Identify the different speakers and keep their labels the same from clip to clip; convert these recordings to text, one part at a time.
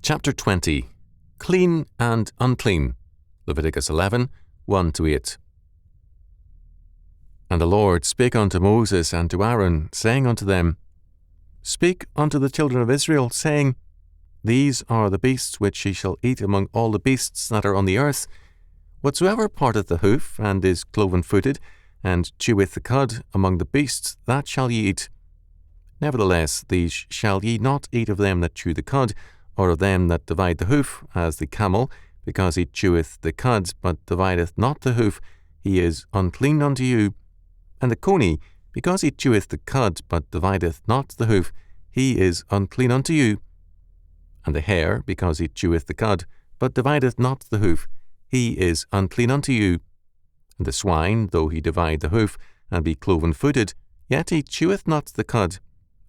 Speaker 1: Chapter 20. Clean and Unclean. Leviticus 11, 1-8. And the Lord spake unto Moses and to Aaron, saying unto them, Speak unto the children of Israel, saying, These are the beasts which ye shall eat among all the beasts that are on the earth. Whatsoever parteth the hoof, and is cloven-footed, and cheweth the cud among the beasts, that shall ye eat. Nevertheless, these shall ye not eat of them that chew the cud, or of them that divide the hoof, as the camel, because he cheweth the cud, but divideth not the hoof, he is unclean unto you. And the coney, because he cheweth the cud, but divideth not the hoof, he is unclean unto you. And the hare, because he cheweth the cud, but divideth not the hoof, he is unclean unto you. And the swine, though he divide the hoof, and be cloven-footed, yet he cheweth not the cud,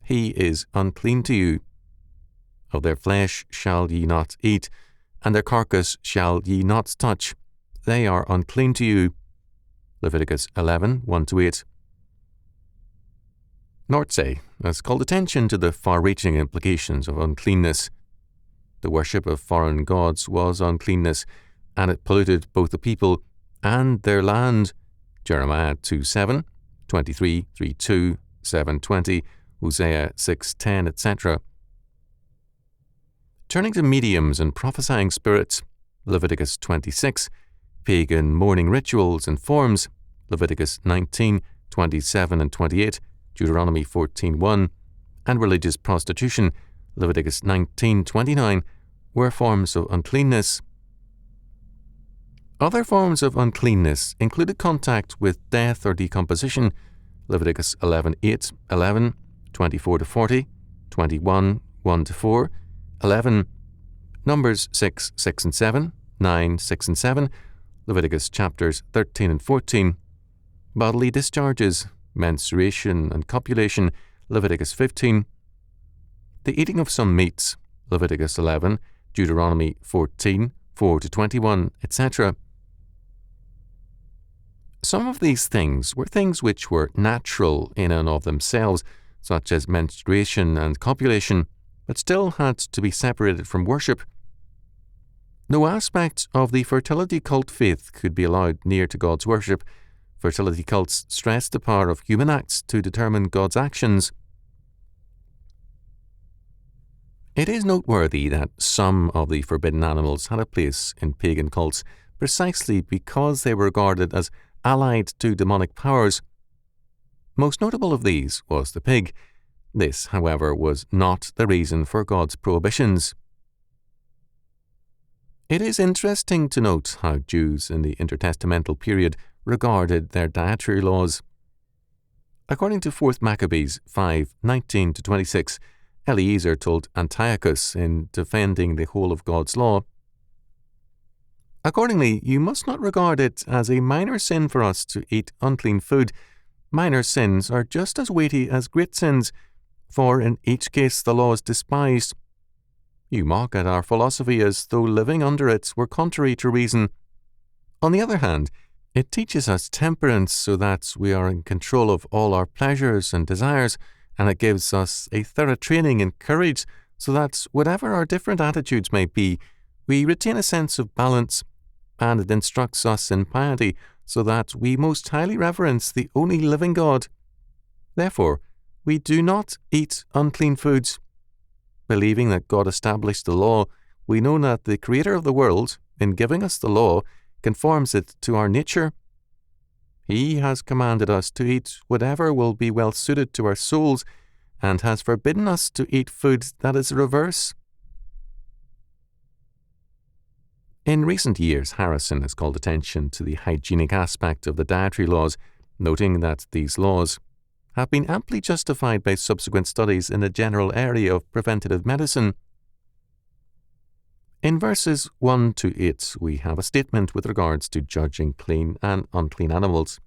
Speaker 1: he is unclean to you. Of their flesh shall ye not eat, and their carcass shall ye not touch, they are unclean to you. Leviticus 11, 1-8. Nordsey has called attention to the far-reaching implications of uncleanness. The worship of foreign gods was uncleanness, and it polluted both the people and their land. Jeremiah 2:7, 23:3-2, 7:20, Hosea 6:10, etc. Turning to mediums and prophesying spirits, Leviticus 26, pagan mourning rituals and forms, Leviticus 19, 27 and 28, Deuteronomy 14:1, and religious prostitution, Leviticus 19:29, were forms of uncleanness. Other forms of uncleanness included contact with death or decomposition, Leviticus 11:8, 11, 24-40, 21, 1-4, 11, Numbers 6, 6 and 7, 9, 6 and 7, Leviticus chapters 13 and 14, bodily discharges, menstruation and copulation, Leviticus 15, the eating of some meats, Leviticus 11, Deuteronomy 14, 4-21, etc. Some of these things were things which were natural in and of themselves, such as menstruation and copulation, but still had to be separated from worship. No aspect of the fertility cult faith could be allowed near to God's worship. Fertility cults stressed the power of human acts to determine God's actions. It is noteworthy that some of the forbidden animals had a place in pagan cults precisely because they were regarded as allied to demonic powers. Most notable of these was the pig. This, however, was not the reason for God's prohibitions. It is interesting to note how Jews in the intertestamental period regarded their dietary laws. According to 4 Maccabees 5, 19-26, Eliezer told Antiochus in defending the whole of God's law, Accordingly, you must not regard it as a minor sin for us to eat unclean food. Minor sins are just as weighty as great sins, for in each case the law is despised. You mock at our philosophy as though living under it were contrary to reason. On the other hand, it teaches us temperance so that we are in control of all our pleasures and desires, and it gives us a thorough training in courage so that whatever our different attitudes may be, we retain a sense of balance, and it instructs us in piety so that we most highly reverence the only living God. Therefore, we do not eat unclean foods. Believing that God established the law, we know that the Creator of the world, in giving us the law, conforms it to our nature. He has commanded us to eat whatever will be well suited to our souls, and has forbidden us to eat food that is the reverse. In recent years, Harrison has called attention to the hygienic aspect of the dietary laws, noting that these laws have been amply justified by subsequent studies in the general area of preventative medicine. In verses 1-8, we have a statement with regards to judging clean and unclean animals.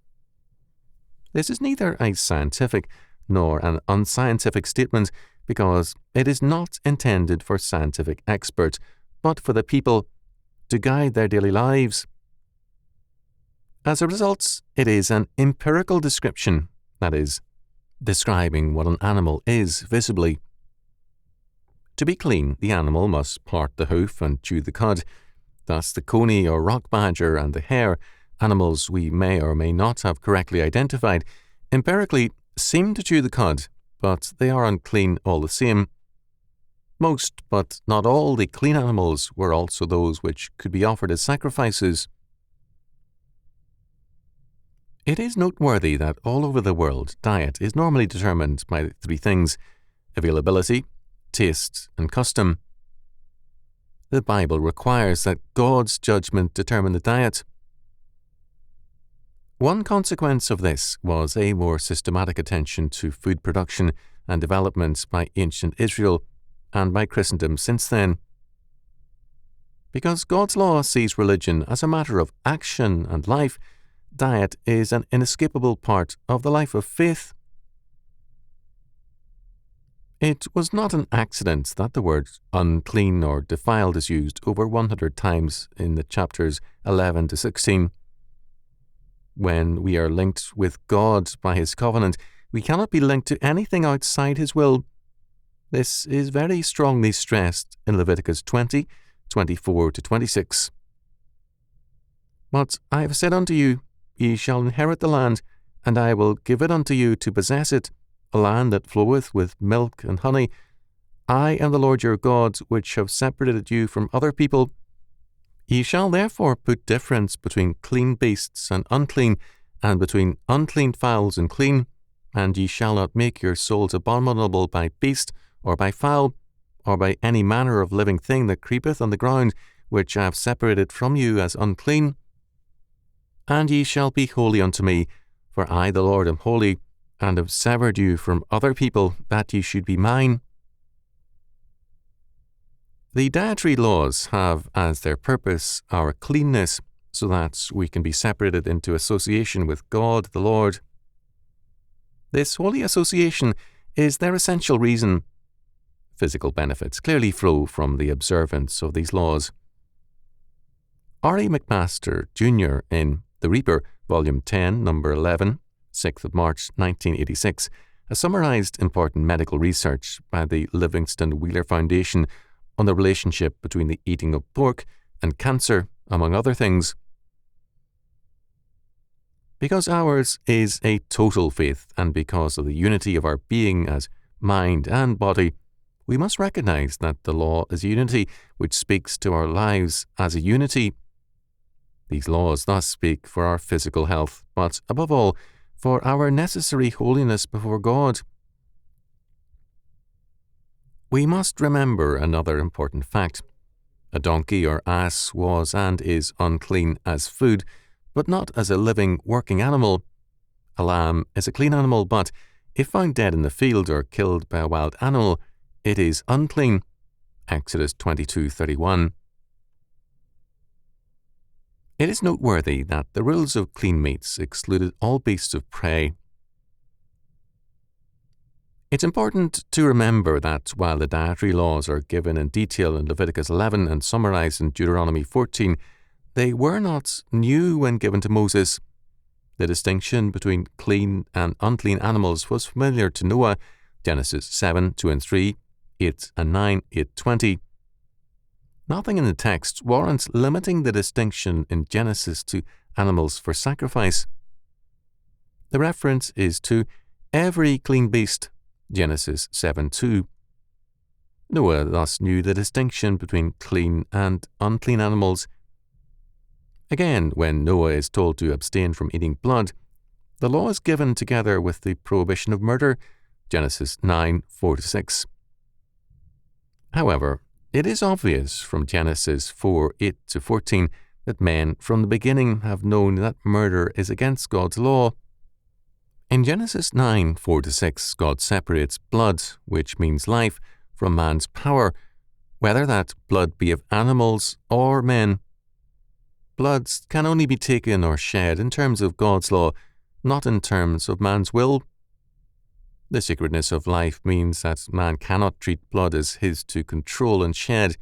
Speaker 1: This is neither a scientific nor an unscientific statement because it is not intended for scientific experts, but for the people to guide their daily lives. As a result, it is an empirical description, that is, describing what an animal is visibly. To be clean, the animal must part the hoof and chew the cud. Thus, the coney or rock badger and the hare, animals we may or may not have correctly identified, empirically seem to chew the cud, but they are unclean all the same. Most, but not all, the clean animals were also those which could be offered as sacrifices. It is noteworthy that all over the world, diet is normally determined by three things: availability, taste, and custom. The Bible requires that God's judgment determine the diet. One consequence of this was a more systematic attention to food production and development by ancient Israel and by Christendom since then. Because God's law sees religion as a matter of action and life, diet is an inescapable part of the life of faith. It was not an accident that the word unclean or defiled is used over 100 times in the chapters 11 to 16. When we are linked with God by His covenant, we cannot be linked to anything outside His will. This is very strongly stressed in Leviticus 20, 24 to 26. But I have said unto you, ye shall inherit the land, and I will give it unto you to possess it, a land that floweth with milk and honey. I am the Lord your God, which have separated you from other people. Ye shall therefore put difference between clean beasts and unclean, and between unclean fowls and clean, and ye shall not make your souls abominable by beast, or by fowl, or by any manner of living thing that creepeth on the ground, which I have separated from you as unclean. And ye shall be holy unto me, for I the Lord am holy, and have severed you from other people, that ye should be mine. The dietary laws have as their purpose our cleanness, so that we can be separated into association with God the Lord. This holy association is their essential reason. Physical benefits clearly flow from the observance of these laws. R.E. McMaster, Jr., in The Reaper, Volume 10, Number 11, 6th of March 1986, has summarized important medical research by the Livingston Wheeler Foundation on the relationship between the eating of pork and cancer, among other things. Because ours is a total faith, and because of the unity of our being as mind and body, we must recognize that the law is a unity which speaks to our lives as a unity. These laws thus speak for our physical health, but above all, for our necessary holiness before God. We must remember another important fact. A donkey or ass was and is unclean as food, but not as a living, working animal. A lamb is a clean animal, but if found dead in the field or killed by a wild animal, it is unclean. Exodus 22:31. It is noteworthy that the rules of clean meats excluded all beasts of prey. It's important to remember that while the dietary laws are given in detail in Leviticus 11 and summarized in Deuteronomy 14, they were not new when given to Moses. The distinction between clean and unclean animals was familiar to Noah, Genesis 7, 2 and 3, 8 and 9, 8:20. Nothing in the text warrants limiting the distinction in Genesis to animals for sacrifice. The reference is to every clean beast, Genesis 7:2. Noah thus knew the distinction between clean and unclean animals. Again, when Noah is told to abstain from eating blood, the law is given together with the prohibition of murder, Genesis 9, 4-6. However, it is obvious from Genesis 4, 8-14 that men from the beginning have known that murder is against God's law. In Genesis 9, 4-6, God separates blood, which means life, from man's power, whether that blood be of animals or men. Blood can only be taken or shed in terms of God's law, not in terms of man's will. The sacredness of life means that man cannot treat blood as his to control and shed.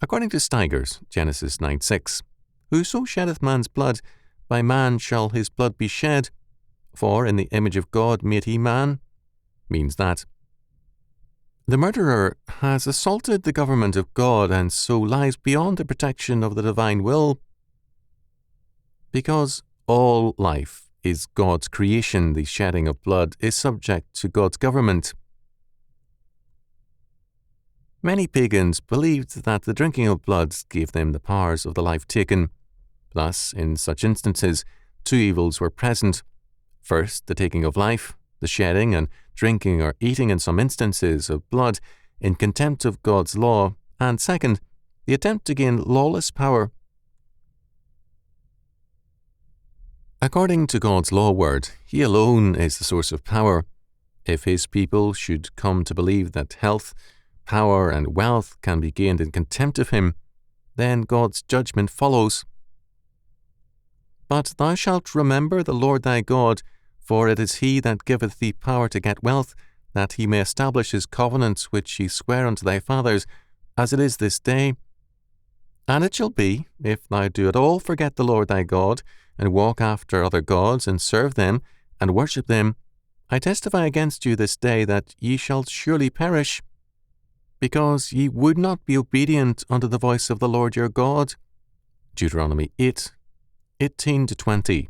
Speaker 1: According to Steigers, Genesis 9:6, whoso sheddeth man's blood, by man shall his blood be shed, for in the image of God made he man, means that The murderer has assaulted the government of God and so lies beyond the protection of the divine will. Because all life is God's creation, the shedding of blood is subject to God's government. Many pagans believed that the drinking of blood gave them the powers of the life taken. Thus, in such instances, two evils were present. First, the taking of life, the shedding and drinking or eating in some instances of blood in contempt of God's law, and second, the attempt to gain lawless power. According to God's law word, He alone is the source of power. If His people should come to believe that health, power, and wealth can be gained in contempt of Him, then God's judgment follows. But thou shalt remember the Lord thy God, for it is He that giveth thee power to get wealth, that He may establish His covenants which He sware unto thy fathers, as it is this day. And it shall be, if thou do at all forget the Lord thy God, and walk after other gods, and serve them, and worship them, I testify against you this day that ye shall surely perish, because ye would not be obedient unto the voice of the Lord your God. Deuteronomy 8:18-20.